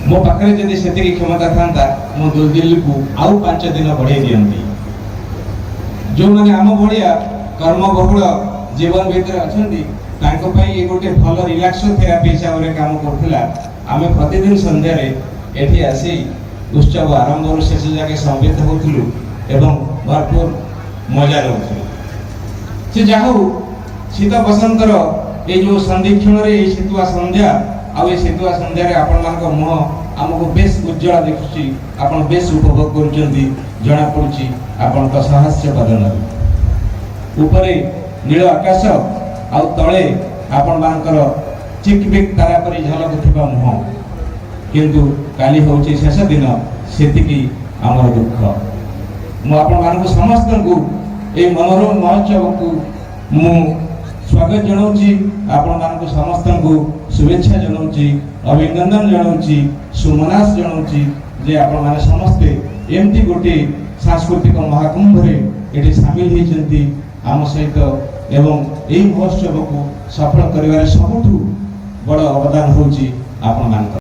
मो पाखे जदि से क्षमता था मो दिल्ली को आउ 5 दिन बढ़े दियंती। जो मैंने आम भाया कर्मबहुल जीवन भितर अच्छा गोटे भल रिलैक्स थेरापी हिसाब से काम करूला। आम प्रतिदिन संध्या एठी आसी उत्सव आरंभ शेष जाके संबित होलु एवं भरपूर मजा रोलु। से जाहू शीत बसंतर ये जो संदीक्षण शीतुआ संध्या आउ शीतुआ संध्या आपण मुह आमको बेस उज्जवल देखुची। आपण बेस उपभोग करुचंती जना पड़ुची। आपण तो साहस्य बदन उपरे नील आकाश आउ तले आपण मानकर चिकबिक तारा परी झलक थिबा मुह। किंतु काली होची शेष दिन सेतिकी आमर दुख। मु आपण मानकु समस्त को ए मनोरम महोत्सव को मु स्वागत जनाऊँगी। आपण मानकु समस्त को शुभेच्छा जनाऊँगी, अभिनंदन जनाऊँगी, सुमनास जनाऊँगी जे आपण माने समस्ते एमती गोटे सांस्कृतिक महाकुंभ रे एठी शामिल होइचंती आम सहित एवं यही महोत्सव को सफल करिवारे सबुठु बड़ अवदान होउची आपण मानक।